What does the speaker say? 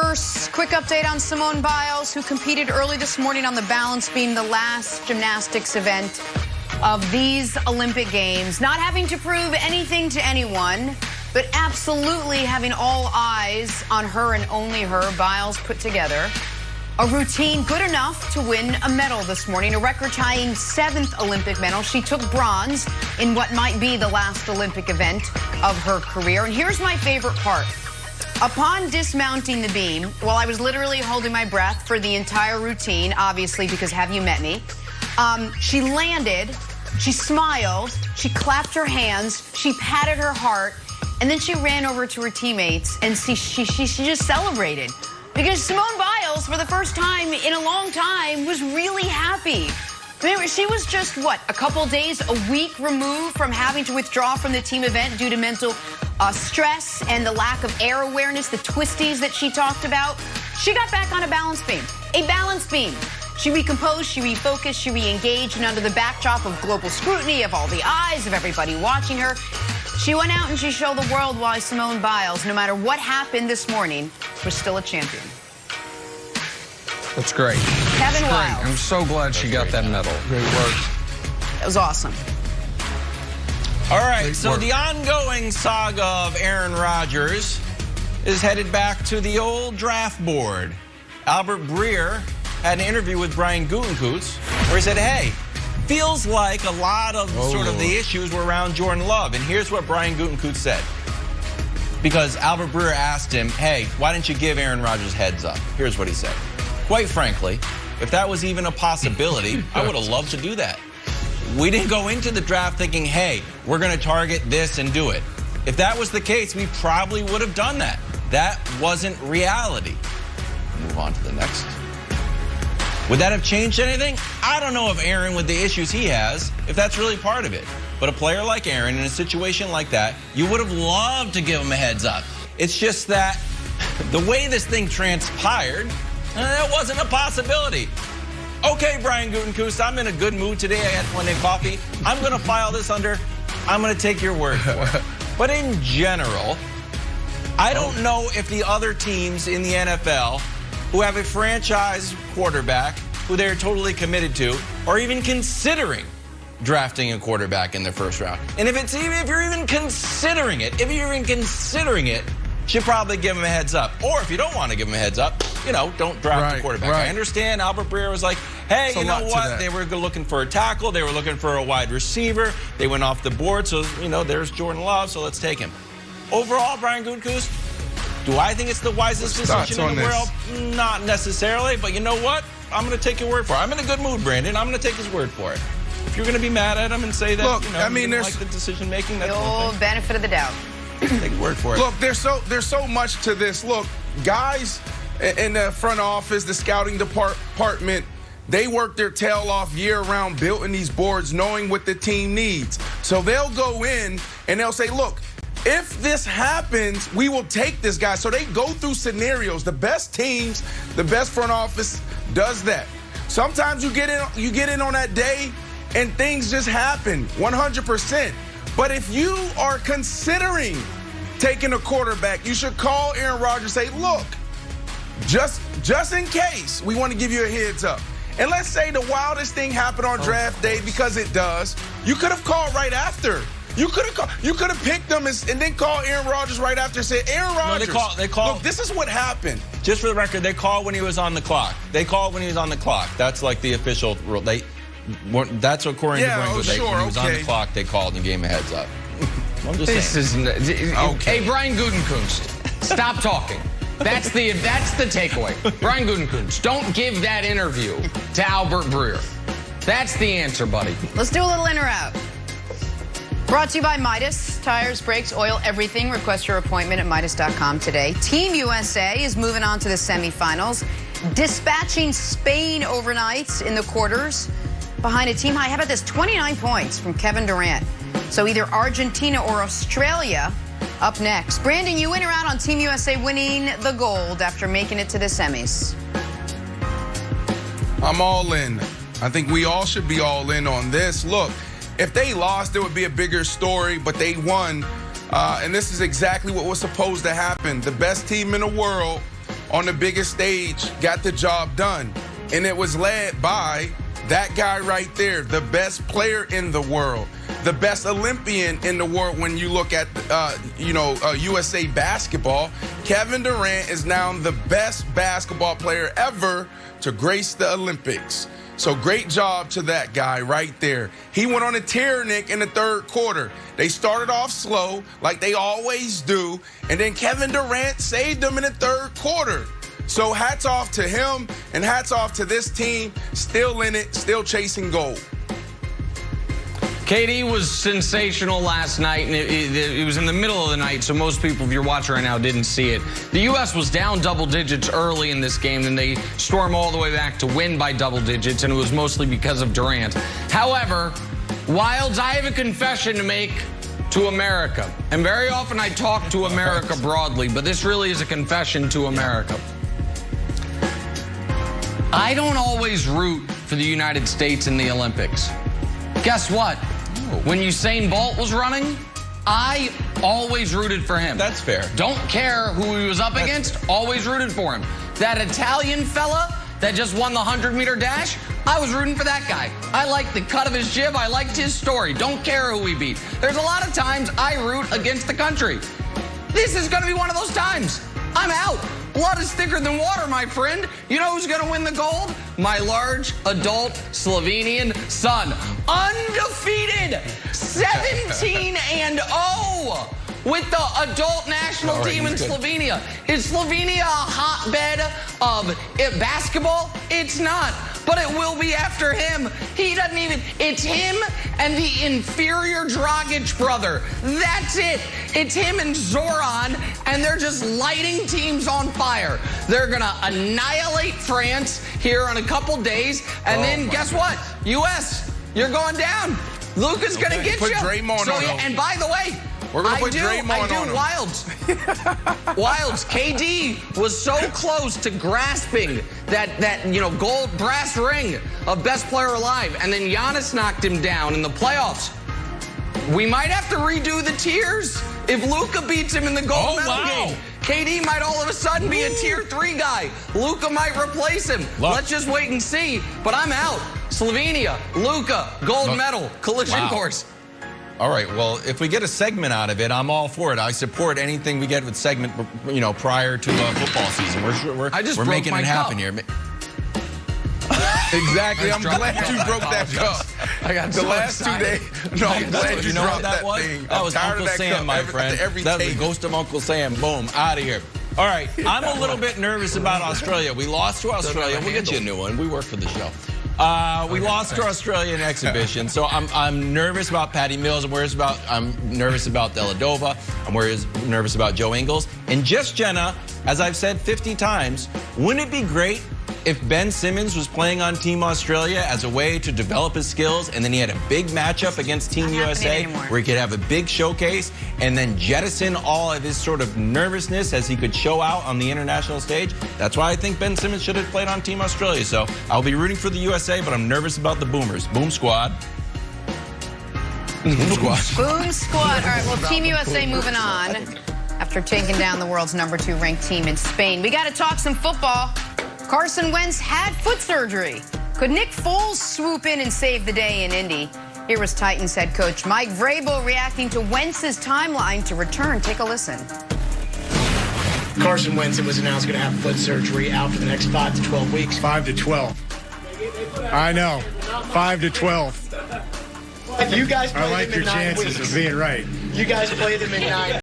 first, quick update on Simone Biles, who competed early this morning on the balance beam, the last gymnastics event of these Olympic Games. Not having to prove anything to anyone, but absolutely having all eyes on her and only her. Biles put together a routine good enough to win a medal this morning, a record-tying 7th Olympic medal. She took bronze in what might be the last Olympic event of her career. And here's my favorite part. Upon dismounting the beam, while I was literally holding my breath for the entire routine, obviously because have you met me, she landed, she smiled, she clapped her hands, she patted her heart, and then she ran over to her teammates and she just celebrated. Because Simone Biles, for the first time in a long time, was really happy. She was just, what, a couple days, a week removed from having to withdraw from the team event due to mental stress and the lack of air awareness, the twisties that she talked about. She got back on a balance beam. A balance beam. She recomposed, she refocused, she re-engaged, and under the backdrop of global scrutiny, of all the eyes, of everybody watching her, she went out and she showed the world why Simone Biles, no matter what happened this morning, was still a champion. That's great. Kevin Wiles. I'm so glad she got that medal. Great work. That was awesome. All right, so the ongoing saga of Aaron Rodgers is headed back to the old draft board. Albert Breer had an interview with Brian Gutekunst where he said, hey, feels like a lot of sort of the issues were around Jordan Love. And here's what Brian Gutekunst said. Because Albert Breer asked him, hey, why didn't you give Aaron Rodgers heads up? Here's what he said. Quite frankly, if that was even a possibility, I would have loved to do that. We didn't go into the draft thinking, hey, we're going to target this and do it. If that was the case, we probably would have done that. That wasn't reality. Move on to the next. Would that have changed anything? I don't know if Aaron, with the issues he has, if that's really part of it. But a player like Aaron, in a situation like that, you would have loved to give him a heads up. It's just that the way this thing transpired, that wasn't a possibility. Okay, Brian Gutekunst, I'm in a good mood today. I had plenty of coffee. I'm going to file this under, I'm going to take your word for it. But in general, I don't know if the other teams in the NFL who have a franchise quarterback who they're totally committed to are even considering drafting a quarterback in the first round. And if you're even considering it, should probably give him a heads up. Or if you don't want to give him a heads up, don't draft a quarterback. I understand Albert Breer was like, hey, you know what? They were looking for a tackle. They were looking for a wide receiver. They went off the board. So, there's Jordan Love, so let's take him. Overall, Brian Gutekunst, do I think it's the wisest decision in the world? Not necessarily, but you know what? I'm going to take your word for it. I'm in a good mood, Brandon. I'm going to take his word for it. If you're going to be mad at him and say that, look, you don't like the decision making, that's the benefit of the doubt. Take your word for it. Look, there's so much to this. Look, guys in the front office, the scouting department, they work their tail off year-round building these boards, knowing what the team needs. So they'll go in and they'll say, look, if this happens, we will take this guy. So they go through scenarios. The best teams, the best front office does that. Sometimes you get in on that day and things just happen 100%. But if you are considering taking a quarterback, you should call Aaron Rodgers and say, look, just in case, we want to give you a heads up. And let's say the wildest thing happened on draft day, because it does. You could have called right after. You could have picked them and then called Aaron Rodgers right after and said, Aaron Rodgers, no, they call. Look, this is what happened. Just for the record, they called when he was on the clock. That's like the official rule. That's according to Brian Gutekunst. When he was on the clock, they called and gave him a heads up. I'm just saying. Hey, Brian Gutekunst, stop talking. That's the takeaway. Brian Gutekunst, don't give that interview to Albert Breer. That's the answer, buddy. Let's do a little in or out. Brought to you by Midas. Tires, brakes, oil, everything. Request your appointment at Midas.com today. Team USA is moving on to the semifinals, dispatching Spain overnight in the quarters behind a team high. How about this? 29 points from Kevin Durant. So either Argentina or Australia up next. Brandon, you in or out on Team USA winning the gold after making it to the semis? I'm all in. I think we all should be all in on this. Look, if they lost, it would be a bigger story, but they won. And this is exactly what was supposed to happen. The best team in the world on the biggest stage got the job done. And it was led by that guy right there, the best player in the world, the best Olympian in the world when you look at, USA basketball. Kevin Durant is now the best basketball player ever to grace the Olympics. So great job to that guy right there. He went on a tear, Nick, in the third quarter. They started off slow, like they always do, and then Kevin Durant saved them in the third quarter. So hats off to him, and hats off to this team, still in it, still chasing gold. KD was sensational last night, and it was in the middle of the night, so most people, if you're watching right now, didn't see it. The U.S. was down double digits early in this game, and they stormed all the way back to win by double digits, and it was mostly because of Durant. However, Wilds, I have a confession to make to America. And very often I talk to America broadly, but this really is a confession to America. I don't always root for the United States in the Olympics. Guess what? When Usain Bolt was running, I always rooted for him. That's fair. Don't care who he was up against, always rooted for him. That Italian fella that just won the 100-meter dash, I was rooting for that guy. I liked the cut of his jib. I liked his story. Don't care who he beat. There's a lot of times I root against the country. This is going to be one of those times. I'm out. Blood is thicker than water, my friend. You know who's going to win the gold? My large adult Slovenian son. Undefeated, 17-0 with the adult national team in Slovenia. Is Slovenia a hotbed of basketball? It's not. But it will be after him. He doesn't even, it's him and the inferior Dragic brother. That's it. It's him and Zoran, and they're just lighting teams on fire. They're going to annihilate France here in a couple days, and then guess what? U.S., you're going down. Luka's going to get Put you. Draymond on him. And by the way, we're going to put Draymond on him. Wilds, KD was so close to grasping that gold brass ring of best player alive, and then Giannis knocked him down in the playoffs. We might have to redo the tiers if Luka beats him in the gold medal game. KD might all of a sudden be a tier 3 guy. Luka might replace him. Let's just wait and see. But I'm out. Slovenia, Luka, gold medal, collision course. All right, well, if we get a segment out of it, I'm all for it. I support anything we get with segment, prior to football season. We're making it happen here. Exactly. I'm glad you broke that cup. I got the last 2 days. No, I'm glad you dropped that thing. That was Uncle Sam, my friend. That was the ghost of Uncle Sam. Boom, out of here. All right, I'm a little bit nervous about Australia. We lost to Australia. We'll get you a new one. We work for the show. We lost to Australia in exhibition, so I'm nervous about Patty Mills. I'm nervous about Deladova. I'm nervous about Joe Ingles. And just Jenna, as I've said 50 times, wouldn't it be great if Ben Simmons was playing on Team Australia as a way to develop his skills, and then he had a big matchup against Team USA where he could have a big showcase and then jettison all of his sort of nervousness as he could show out on the international stage? That's why I think Ben Simmons should have played on Team Australia. So I'll be rooting for the USA, but I'm nervous about the Boomers. Boom Squad. Boom Squad. Boom Squad. All right, well, Team USA moving on after taking down the world's #2 ranked team in Spain. We got to talk some football. Carson Wentz had foot surgery. Could Nick Foles swoop in and save the day in Indy? Here was Titans head coach Mike Vrabel reacting to Wentz's timeline to return. Take a listen. Carson Wentz, it was announced, going to have foot surgery out for the next 5 to 12 weeks. 5 to 12. I know. 5 to 12. You guys play I like your chances of being right. You guys play them in 9